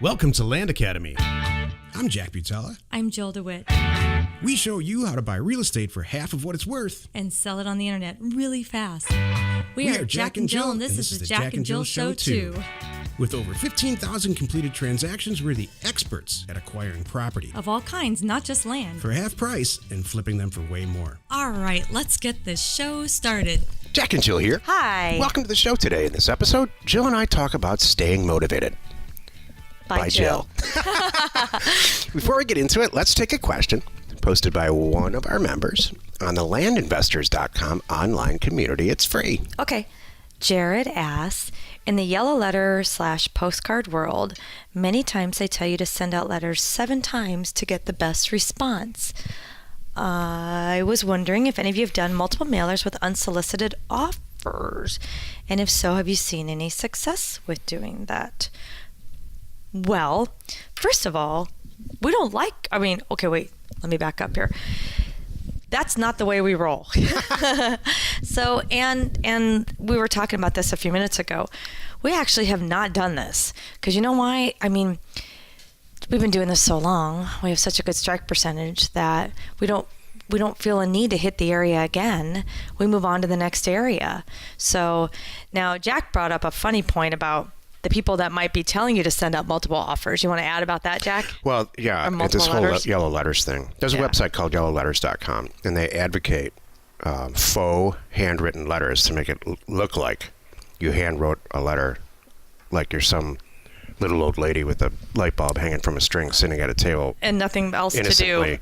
Welcome to Land Academy. I'm Jack Butella. I'm Jill DeWitt. We show you how to buy real estate for half of what it's worth. And sell it on the internet really fast. We are Jack and Jill, and this is the Jack and Jill Show too. With over 15,000 completed transactions, we're the experts at acquiring property. Of all kinds, not just land. For half price and flipping them for way more. All right, let's get this show started. Jack and Jill here. Hi. Welcome to the show today. In this episode, Jill and I talk about staying motivated. By Jill. Before we get into it, let's take a question posted by one of our members on the landinvestors.com online community. It's free. Okay. Jarrett asks, in the yellow letter / postcard world, many times they tell you to send out letters 7 times to get the best response. I was wondering if any of you have done multiple mailers with unsolicited offers, and if so, have you seen any success with doing that? Well, first of all, we don't okay, wait, let me back up here. That's not the way we roll. So, and we were talking about this a few minutes ago. We actually have not done this because you know why? I mean, we've been doing this so long. We have such a good strike percentage that we don't feel a need to hit the area again. We move on to the next area. So now Jack brought up a funny point about the people that might be telling you to send out multiple offers. You want to add about that, Jack? Well, yeah, this whole yellow letters thing. There's a website called yellowletters.com, and they advocate faux handwritten letters to make it look like you hand wrote a letter, like you're some little old lady with a light bulb hanging from a string sitting at a table. And nothing else to do.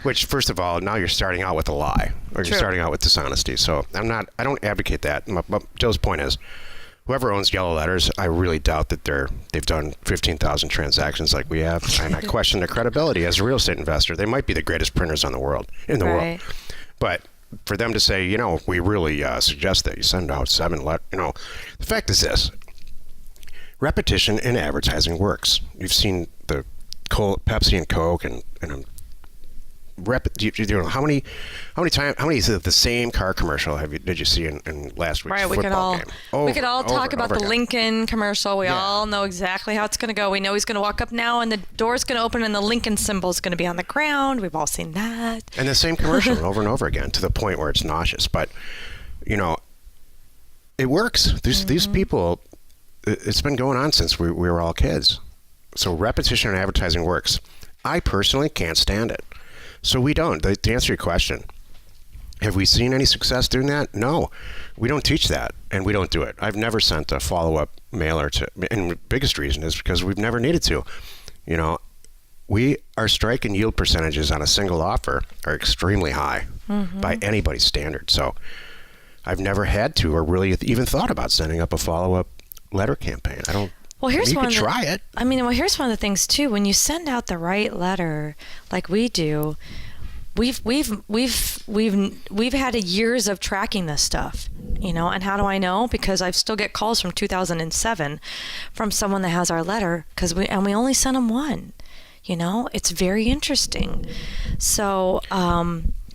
Which, first of all, now you're starting out with a lie, or you're starting out with dishonesty. So I don't advocate that. Joe's point is, whoever owns yellow letters, I really doubt that they've done 15,000 transactions like we have, and I question their credibility as a real estate investor. They might be the greatest printers in the world, Right. But for them to say, we really suggest that you send out 7 letters, the fact is this: repetition in advertising works. You've seen the Pepsi and Coke, and how many of the same car commercial did you see in last week's football game? We could all talk about the Lincoln commercial. We all know exactly how it's going to go. We know he's going to walk up now and the door's going to open and the Lincoln symbol is going to be on the ground. We've all seen that. And the same commercial over and over again to the point where it's nauseous. But, it works. These people, it's been going on since we were all kids. So repetition in advertising works. I personally can't stand it. So we don't. To answer your question, have we seen any success doing that? No. We don't teach that, and we don't do it. I've never sent a follow-up mailer and the biggest reason is because we've never needed to. Our strike and yield percentages on a single offer are extremely high by anybody's standard. So I've never had to or really even thought about sending up a follow-up letter campaign. Here's you could try it. Here's one of the things too. When you send out the right letter, like we do, we've had years of tracking this stuff, And how do I know? Because I still get calls from 2007 from someone that has our letter we only sent them one. It's very interesting. So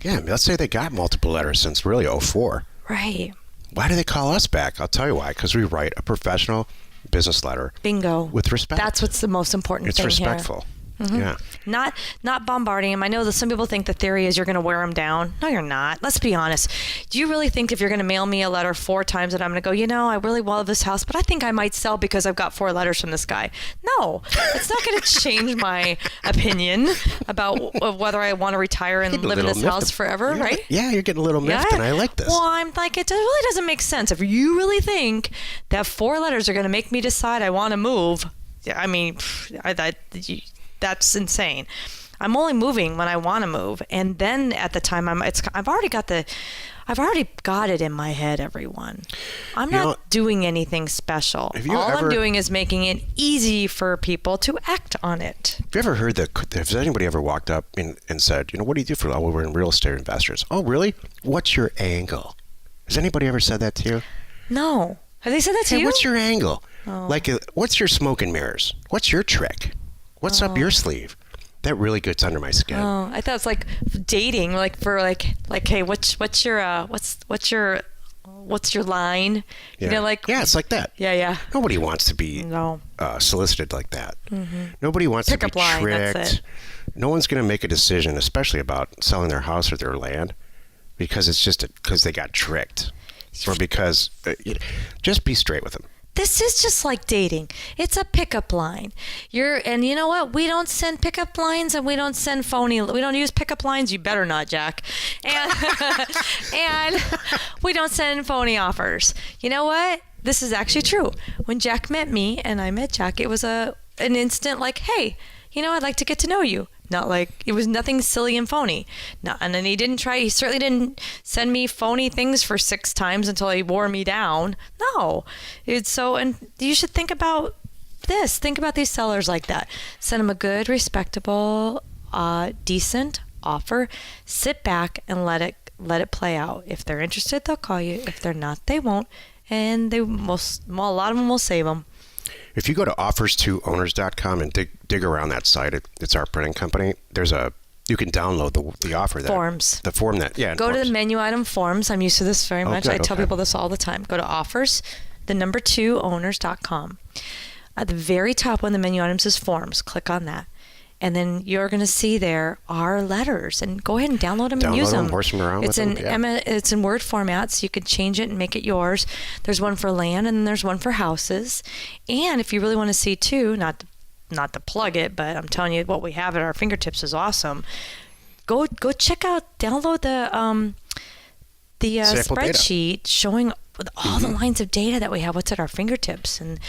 let's say they got multiple letters since really 2004. Right. Why do they call us back? I'll tell you why. Because we write a professional business letter. Bingo. With respect. That's what's the most important thing. It's respectful. Here. Yeah. Not bombarding them. I know that some people think the theory is you're going to wear them down. No, you're not. Let's be honest. Do you really think if you're going to mail me a letter 4 times that I'm going to go, I really love this house, but I think I might sell because I've got 4 letters from this guy? No, it's not going to change my opinion about whether I want to retire and live in this house forever, right? Yeah, you're getting a little miffed, and I like this. Well, I'm like, it really doesn't make sense. If you really think that 4 letters are going to make me decide I want to move, that's insane. I'm only moving when I want to move, and then at the time I've already got it in my head. Everyone, I'm not doing anything special. I'm doing is making it easy for people to act on it. Have you ever heard has anybody ever walked up and said, what do you do for? Well, we're in real estate investors. Oh, really? What's your angle? Has anybody ever said that to you? No. Have they said that to you? What's your angle? Oh. Like, what's your smoke and mirrors? What's your trick? What's up your sleeve? That really gets under my skin. Oh, I thought it was like dating, like for hey, what's your what's your line? Yeah. You know, like it's like that. Yeah. Nobody wants to be solicited like that. Nobody wants to be Pickup line, that's tricked. it. No one's going to make a decision, especially about selling their house or their land, because it's just because they got tricked, or because just be straight with them. This is just like dating. It's a pickup line. And you know what? We don't send pickup lines, and we don't send phony. We don't use pickup lines. You better not, Jack. And and we don't send phony offers. You know what? This is actually true. When Jack met me and I met Jack, it was an instant like, hey, I'd like to get to know you. Not like, it was nothing silly and phony. No, and then he certainly didn't send me phony things for 6 times until he wore me down. No. And you should think about this. Think about these sellers like that. Send them a good, respectable, decent offer. Sit back and let it play out. If they're interested, they'll call you. If they're not, they won't. And a lot of them will save them. If you go to offers2owners.com and dig around that site, it's our printing company. You can download the offer forms. The form that go forms. to the menu item forms. I'm used to this very much. I tell people this all the time. Go to offers2owners.com. At the very top, when the menu items is forms, click on that. And then you're going to see there our letters, and go ahead and download them and use them. Horse them around it's with them. It's in Word format, so you can change it and make it yours. There's one for land, and then there's one for houses. And if you really want to see too, not to plug it, but I'm telling you, what we have at our fingertips is awesome. Go check out, download the spreadsheet showing all the lines of data that we have, what's at our fingertips. And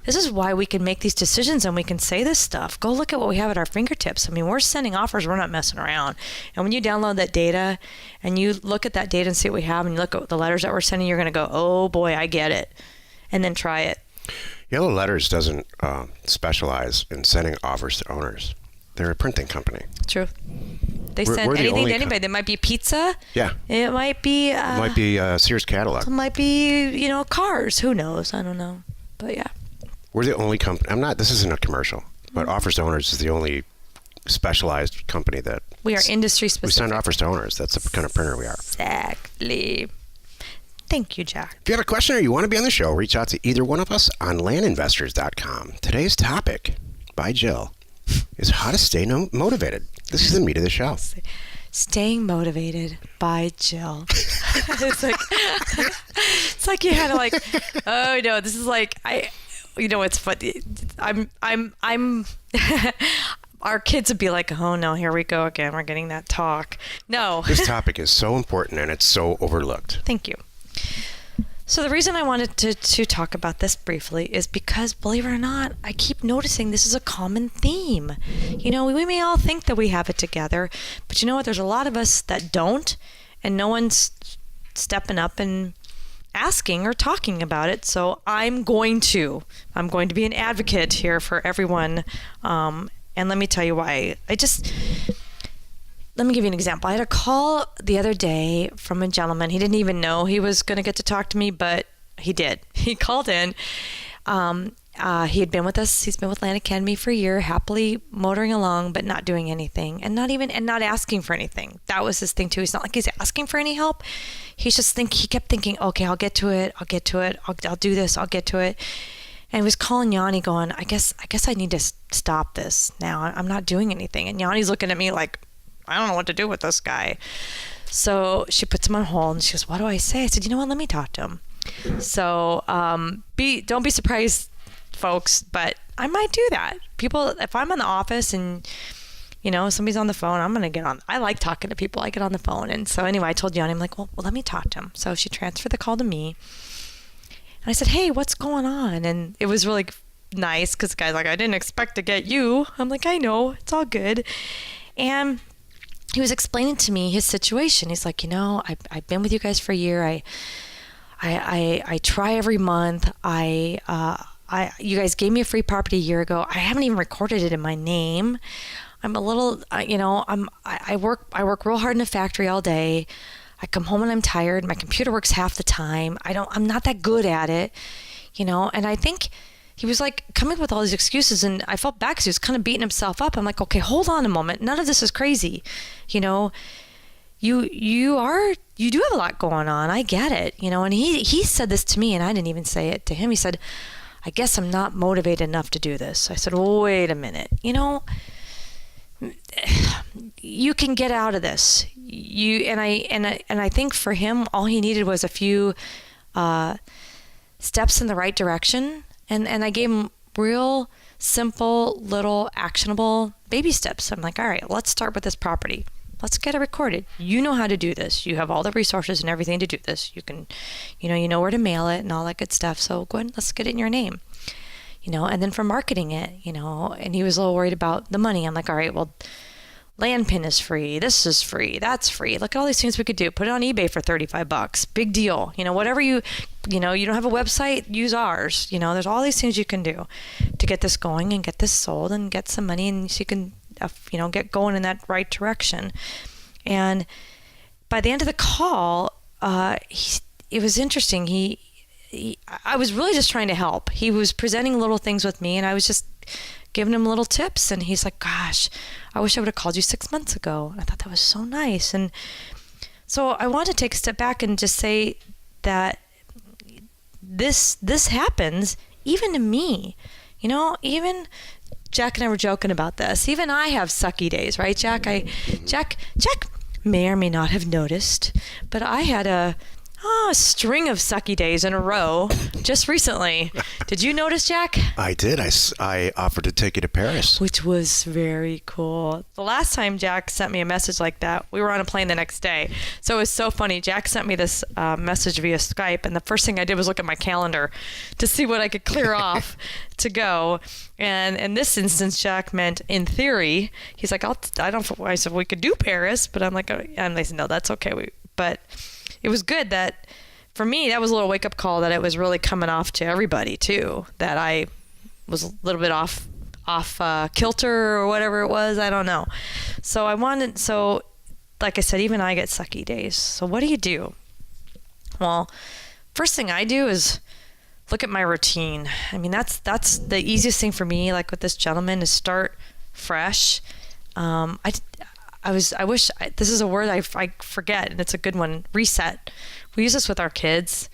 this is why we can make these decisions and we can say this stuff. Go look at what we have at our fingertips. I mean, we're sending offers. We're not messing around. And when you download that data and you look at that data and see what we have, and you look at the letters that we're sending, you're going to go, oh boy, I get it. And then try it. Yellow Letters doesn't specialize in sending offers to owners. They're a printing company. True. They send anything to anybody. There might be pizza. Yeah. It might be... Sears catalog. It might be, cars. Who knows? I don't know. But yeah. We're the only company... This isn't a commercial, but Offers to Owners is the only specialized company that... We are industry specific. We send offers to owners. That's the kind of printer we are. Exactly. Thank you, Jack. If you have a question or you want to be on the show, reach out to either one of us on landinvestors.com. Today's topic, by Jill, is how to stay motivated. This is the meat of the show. Staying motivated by Jill. It's like you had to oh no, this is like it's funny. I'm our kids would be like, oh no, here we go again. We're getting that talk. No. This topic is so important and it's so overlooked. Thank you. So the reason I wanted to talk about this briefly is because, believe it or not, I keep noticing this is a common theme. We may all think that we have it together, but you know what? There's a lot of us that don't, and no one's stepping up and asking or talking about it. So I'm going to be an advocate here for everyone. And let me tell you why. Let me give you an example. I had a call the other day from a gentleman. He didn't even know he was going to get to talk to me, but he did. He called in. He had been with us. He's been with Land Academy for a year, happily motoring along, but not doing anything, and not asking for anything. That was his thing too. It's not like he's asking for any help. He kept thinking, okay, I'll get to it. I'll do this. I'll get to it. And he was calling Yanni going, I guess I need to stop this now. I'm not doing anything. And Yanni's looking at me like, I don't know what to do with this guy. So she puts him on hold and she goes, what do I say? I said, you know what? Let me talk to him. So don't be surprised, folks, but I might do that. People, if I'm in the office and somebody's on the phone, I'm going to get on. I like talking to people. I get on the phone. And so anyway, I told Yanni, I'm like, well, let me talk to him. So she transferred the call to me. And I said, hey, what's going on? And it was really nice because the guy's like, I didn't expect to get you. I'm like, I know. It's all good. And he was explaining to me his situation. He's like, I've been with you guys for a year. I try every month. You guys gave me a free property a year ago. I haven't even recorded it in my name. I'm a little, I work real hard in a factory all day. I come home and I'm tired. My computer works half the time. I'm not that good at it, and I think he was like coming up with all these excuses, and I felt bad because he was kind of beating himself up. I'm like, okay, hold on a moment. None of this is crazy. You are you do have a lot going on. I get it, and he said this to me, and I didn't even say it to him. He said, I guess I'm not motivated enough to do this. I said, wait a minute, you can get out of this. I think for him, all he needed was a few steps in the right direction. And I gave him real simple, little actionable baby steps. I'm like, all right, let's start with this property. Let's get it recorded. You know how to do this. You have all the resources and everything to do this. You can, you know where to mail it and all that good stuff. So go ahead, let's get it in your name. And then for marketing it, and he was a little worried about the money. I'm like, all right, well, land pin is free. This is free. That's free. Look at all these things we could do. Put it on eBay for $35. Big deal. Whatever you don't have a website, use ours. There's all these things you can do to get this going and get this sold and get some money, and so you can, get going in that right direction. And by the end of the call, it was interesting. I was really just trying to help. He was presenting little things with me, and I was just giving him little tips. And he's like, gosh, I wish I would have called you 6 months ago. And I thought that was so nice. And so I want to take a step back and just say that this happens even to me. Even Jack and I were joking about this. Even I have sucky days, right, Jack? Jack may or may not have noticed, but I had a string of sucky days in a row just recently. Did you notice, Jack? I did. I offered to take you to Paris. Which was very cool. The last time Jack sent me a message like that, we were on a plane the next day. So it was so funny. Jack sent me this message via Skype, and the first thing I did was look at my calendar to see what I could clear off to go. And in this instance, Jack meant in theory. He's like, I said, we could do Paris, but I'm like, and they said, no, that's okay. But it was good that, for me, that was a little wake-up call that it was really coming off to everybody, too, that I was a little bit off kilter or whatever it was. I don't know. So like I said, even I get sucky days. So what do you do? Well, first thing I do is look at my routine. I mean, that's the easiest thing for me, like with this gentleman, is start fresh. This is a word I forget, and it's a good one, reset. We use this with our kids.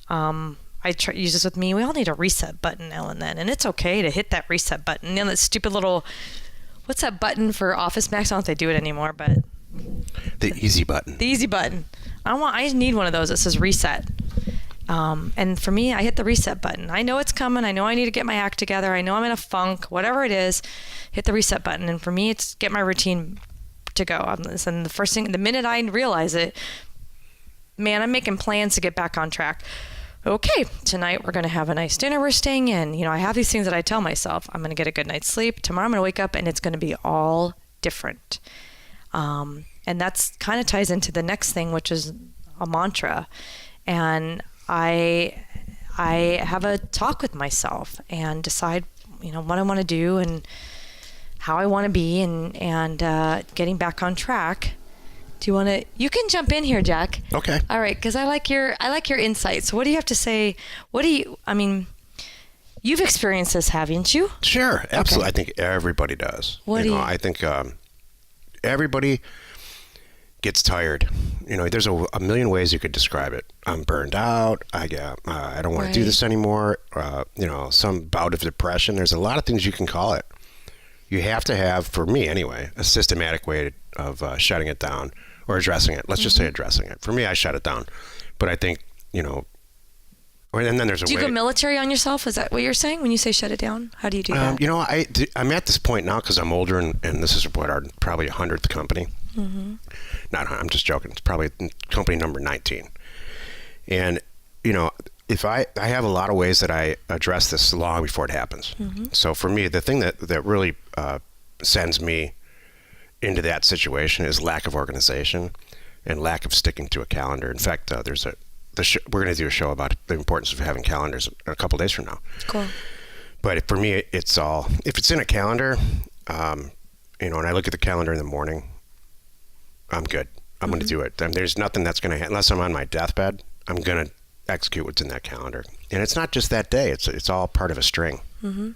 Use this with me. We all need a reset button now and then, and it's okay to hit that reset button. That stupid little, what's that button for Office Max? I don't know if they do it anymore, but the easy button. The easy button. I need one of those that says reset. And for me, I hit the reset button. I know it's coming. I know I need to get my act together. I know I'm in a funk. Whatever it is, hit the reset button. And for me, it's get my routine to go on this. And the minute I realize it, man, I'm making plans to get back on track. Okay, tonight we're going to have a nice dinner we're staying in. I have these things that I tell myself. I'm going to get a good night's sleep. Tomorrow I'm going to wake up and it's going to be all different. And that's kind of ties into the next thing, which is a mantra. And I have a talk with myself and decide, what I want to do and how I want to be, and getting back on track. Do you want to? You can jump in here, Jack. Okay. All right, because I like your insights. So what do you have to say? You've experienced this, haven't you? Sure, absolutely. Okay. I think everybody does. I think everybody gets tired. There's a million ways you could describe it. I'm burned out. I don't want to do this anymore. Some bout of depression. There's a lot of things you can call it. You have to have, for me anyway, a systematic way of shutting it down or addressing it. Let's just say addressing it. For me, I shut it down. But I think, and then there's a way. Do you go military on yourself? Is that what you're saying when you say shut it down? How do you do that? I'm at this point now because I'm older, and this is our probably 100th company. Mm-hmm. I'm just joking. It's probably company number 19. And, if I have a lot of ways that I address this long before it happens. Mm-hmm. So for me, the thing that really sends me into that situation is lack of organization and lack of sticking to a calendar. In fact, we're going to do a show about the importance of having calendars a couple days from now. Cool. But for me, it's all, if it's in a calendar, and I look at the calendar in the morning, I'm good. I'm going to do it. There's nothing that's going to, unless I'm on my deathbed, I'm going to execute what's in that calendar. And it's not just that day. It's all part of a string. Mm-hmm.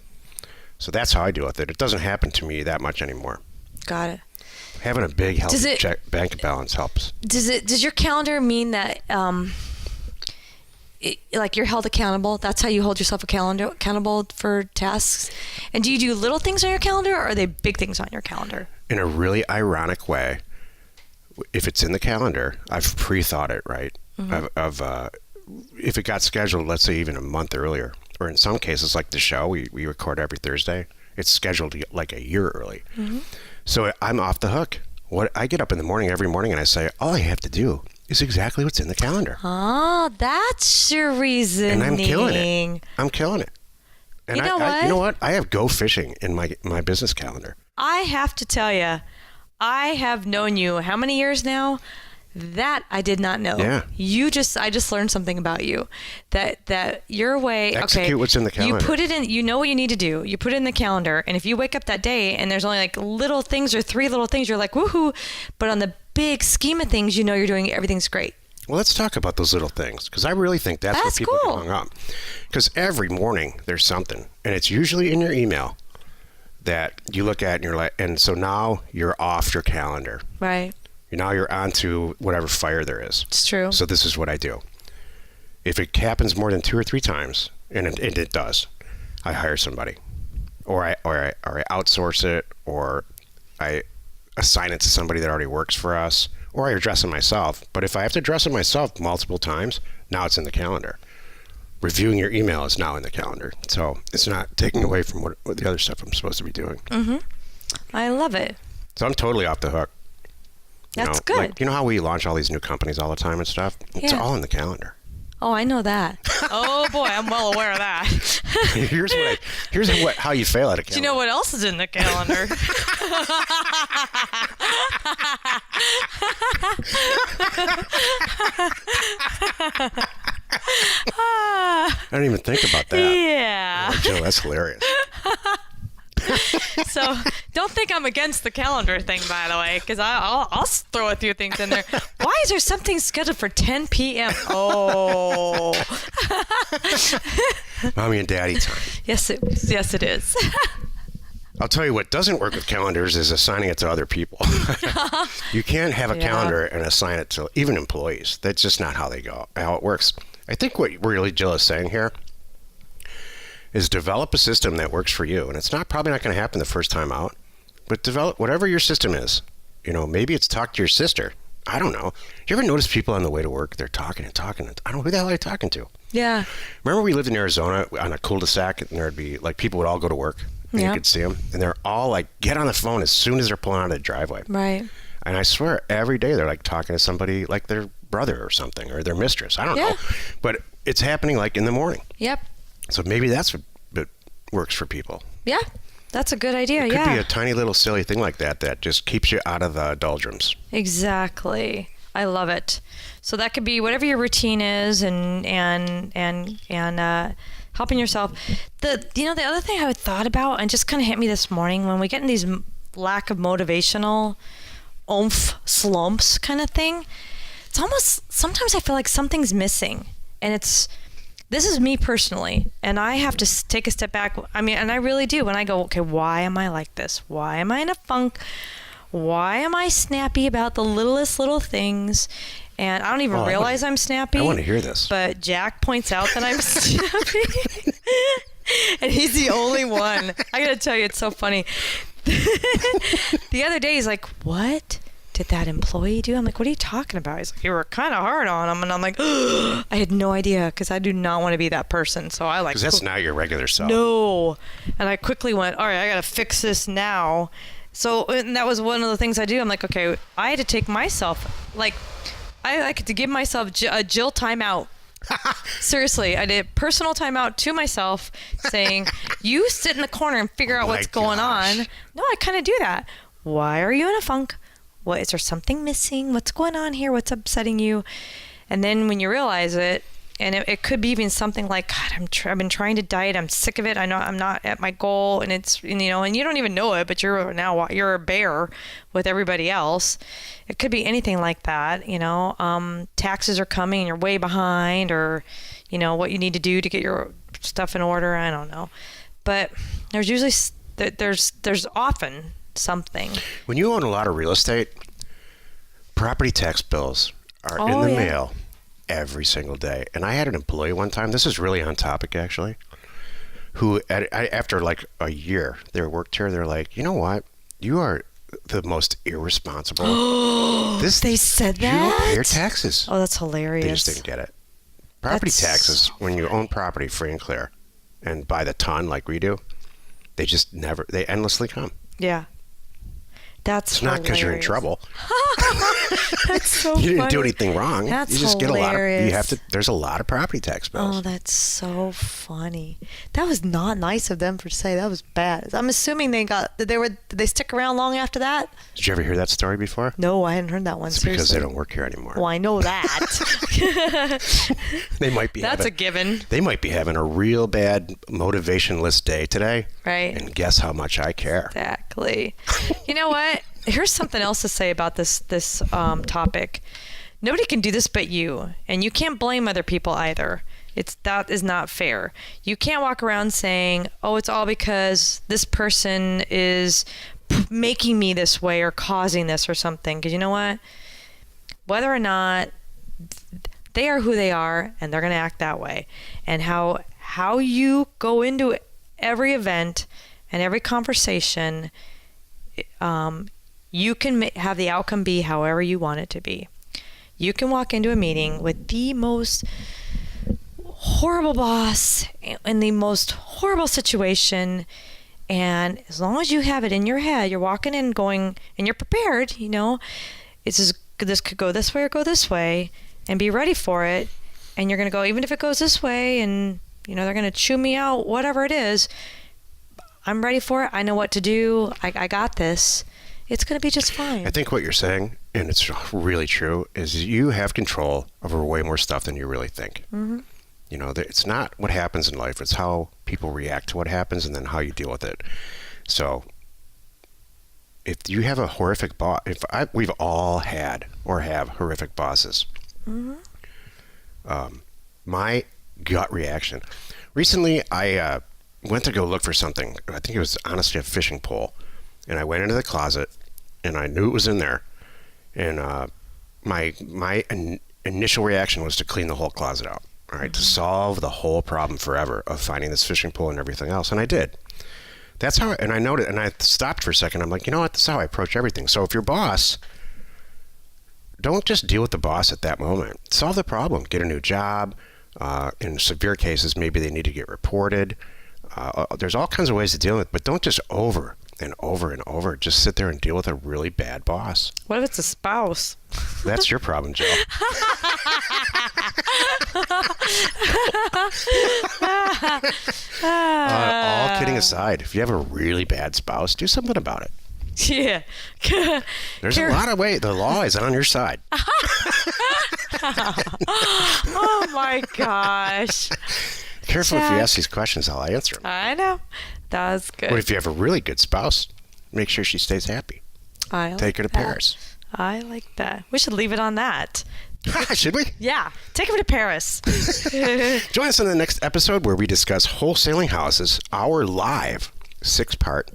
So that's how I deal with it. It doesn't happen to me that much anymore. Got it. Having a big, healthy bank balance helps. Does your calendar mean that, like you're held accountable? That's how you hold yourself accountable for tasks? And do you do little things on your calendar, or are they big things on your calendar? In a really ironic way, if it's in the calendar, I've pre-thought it, right? If it got scheduled, let's say even a month earlier, or in some cases like the show, we record every Thursday, it's scheduled like a year early. So I'm off the hook. I get up in the morning every morning and I say, all I have to do is exactly what's in the calendar. Oh, that's your reasoning. And I'm killing it. And you know what? I have go fishing in my business calendar. I have to tell you, I have known you how many years now? That I did not know. Yeah. I just learned something about you. That your way. Execute what's in the calendar. You put it in. You know what you need to do. You put it in the calendar, and if you wake up that day and there's only like little things or 3 little things, you're like woohoo. But on the big scheme of things, you know you're doing everything's great. Well, let's talk about those little things, because I really think that's where people get hung up. Because every morning there's something, and it's usually in your email that you look at and you're like, and so now you're off your calendar. Right. Now you're on to whatever fire there is. It's true. So this is what I do. If it happens more than 2 or 3 times, and it does, I hire somebody, or I outsource it, or I assign it to somebody that already works for us, or I address it myself. But if I have to address it myself multiple times, now it's in the calendar. Reviewing your email is now in the calendar. So it's not taking away from what the other stuff I'm supposed to be doing. I love it. So I'm totally off the hook. That's good. Like, you know how we launch all these new companies all the time and stuff? It's all in the calendar. Oh, I know that. Oh boy, I'm well aware of that. Here's how you fail at a calendar. Do you know what else is in the calendar? I didn't even think about that. Yeah. Oh, Jill, that's hilarious. So don't think I'm against the calendar thing, by the way, because I'll throw a few things in there. Why is there something scheduled for 10 p.m.? Oh. Mommy and daddy time. Yes, it is. I'll tell you what doesn't work with calendars is assigning it to other people. You can't have a calendar and assign it to even employees. That's just not how it works. I think what really Jill is saying here is develop a system that works for you. And it's probably not going to happen the first time out, but develop whatever your system is. Maybe it's talk to your sister. I don't know. You ever notice people on the way to work, they're talking and talking. I don't know, who the hell are they talking to? Yeah. Remember we lived in Arizona on a cul-de-sac, and there'd be like people would all go to work and you could see them, and they're all like get on the phone as soon as they're pulling out of the driveway. Right. And I swear every day they're like talking to somebody like their brother or something, or their mistress. I don't know. But it's happening like in the morning. Yep. So maybe that's what works for people. Yeah, that's a good idea. It could be a tiny little silly thing like that just keeps you out of the doldrums. Exactly. I love it. So that could be whatever your routine is, and helping yourself. The other thing I thought about and just kind of hit me this morning, when we get in these lack of motivational oomph slumps kind of thing, it's almost sometimes I feel like something's missing, and this is me personally, and I have to take a step back. I mean, and I really do. When I go, okay, why am I like this? Why am I in a funk? Why am I snappy about the littlest little things? And I don't even realize I'm snappy. I want to hear this. But Jack points out that I'm snappy. And he's the only one. I got to tell you, it's so funny. The other day, he's like, what did that employee do? I'm like, what are you talking about? He's like, you were kind of hard on him. And I'm like, I had no idea, because I do not want to be that person. So I like... Because that's not your regular self. No. And I quickly went, all right, I got to fix this now. So, and that was one of the things I do. I'm like, okay, I had to take myself, like, I like to give myself a Jill timeout. Seriously, I did personal timeout to myself, saying, you sit in the corner and figure out what's going on. No, I kind of do that. Why are you in a funk? What, is there something missing? What's going on here? What's upsetting you? And then when you realize it, and it could be even something like, God, I've been trying to diet. I'm sick of it. I know I'm not at my goal, and it's, and you don't even know it, but you're a bear with everybody else. It could be anything like that. Taxes are coming and you're way behind, or, what you need to do to get your stuff in order. I don't know, but there's usually there's often something. When you own a lot of real estate, property tax bills are in Oh, the yeah. mail every single day. And I had an employee one time, this is really on topic actually, who after like a year they worked here, they're like, you know what? You are the most irresponsible. They said You don't pay that? your taxes. Oh, that's hilarious. They just didn't get it. Property That's taxes, when you own property free and clear and by the ton like we do, they just never, they endlessly come. Yeah. That's It's not because you're in trouble. That's so You didn't do funny. anything wrong. That's you just get a lot of, hilarious. there's a lot of property tax bills. Oh, that's so funny. That was not nice of them to say. That was bad. I'm assuming did they stick around long after that? Did you ever hear that story before? No, I hadn't heard that one. It's because Seriously. they don't work here anymore. Well, I know that. They might be That's a having, given. They might be having a real bad motivationless day today. Right. And guess how much I care. Exactly. You know what? Here's something else to say about this topic. Nobody can do this but you, and you can't blame other people either. That is not fair. You can't walk around saying, "Oh, it's all because this person is making me this way or causing this or something." Because you know what? Whether or not they are who they are, and they're going to act that way, and how you go into every event and every conversation. You can have the outcome be however you want it to be. You can walk into a meeting with the most horrible boss in the most horrible situation, and as long as you have it in your head, you're walking in going, and you're prepared, this could go this way or go this way, and be ready for it, and you're going to go, even if it goes this way, and they're going to chew me out, whatever it is, I'm ready for it. I know what to do. I got this. It's going to be just fine. I think what you're saying, and it's really true, is you have control over way more stuff than you really think. Mm-hmm. It's not what happens in life. It's how people react to what happens and then how you deal with it. So if you have a horrific boss, we've all had or have horrific bosses. Mm-hmm. My gut reaction. Recently, I went to go look for something. I think it was honestly a fishing pole. And I went into the closet, and I knew it was in there. And my initial reaction was to clean the whole closet out, all right, to solve the whole problem forever of finding this fishing pole and everything else. And I did. That's how, and I noted, and I stopped for a second. I'm like, you know what? That's how I approach everything. So if your boss, don't just deal with the boss at that moment. Solve the problem. Get a new job. In severe cases, maybe they need to get reported. There's all kinds of ways to deal with it, but don't just over and over and over just sit there and deal with a really bad boss. What if it's a spouse? That's your problem, Joe. All kidding aside, if you have a really bad spouse, do something about it. Yeah. There's a lot of ways. The law is on your side. Oh my gosh. Careful if you Jack. ask these questions, I'll answer them. I know. That was good. But if you have a really good spouse, make sure she stays happy. Take her to Paris. I like that. We should leave it on that. Should we? Yeah. Take her to Paris. Join us in the next episode where we discuss wholesaling houses, our live 6-part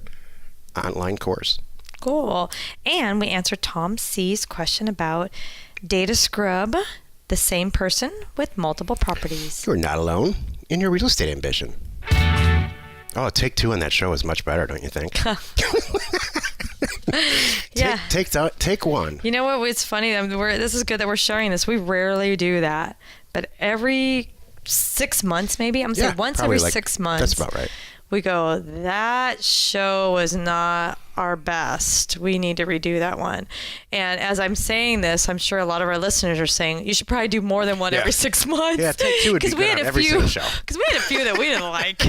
online course. Cool. And we answer Tom C's question about data scrub, the same person with multiple properties. You're not alone in your real estate ambition. Oh, take 2 on that show is much better, don't you think? Yeah. Take 1. You know what? It's funny. This is good that we're sharing this. We rarely do that. But every 6 months, maybe, I'm saying once every 6 months. That's about right. We go, that show was not our best. We need to redo that one. And as I'm saying this, I'm sure a lot of our listeners are saying, you should probably do more than one every 6 months. Yeah, take 2 would be good on every single show. Because we had a few that we didn't like.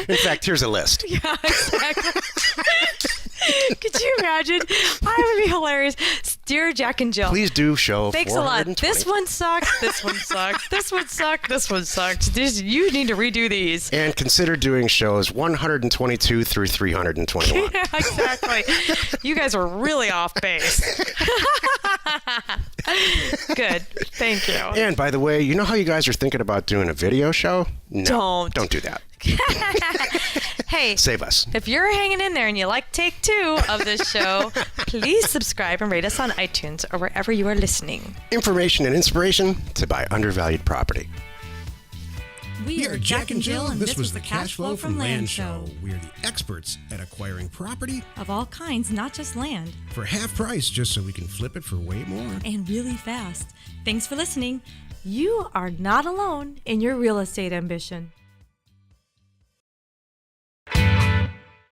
In fact, here's a list. Yeah, exactly. Could you imagine? I would be hilarious. Dear Jack and Jill. Please do show Thanks a lot. 420. This one sucked. This one sucked. This one sucked. This one sucked. You need to redo these. And consider doing shows 122 through 321. Yeah, exactly. You guys were really off base. Good. Thank you. And by the way, you know how you guys are thinking about doing a video show? No, Don't. don't do that. Hey, Save us. if you're hanging in there and you like take 2 of this show, please subscribe and rate us on iTunes or wherever you are listening. Information and inspiration to buy undervalued property. We are Jack and Jill, and this was the Cash Flow from Land Show. We are the experts at acquiring property Of all kinds, not just land, for half price just so we can flip it for way more. and really fast. Thanks for listening. You are not alone in your real estate ambition.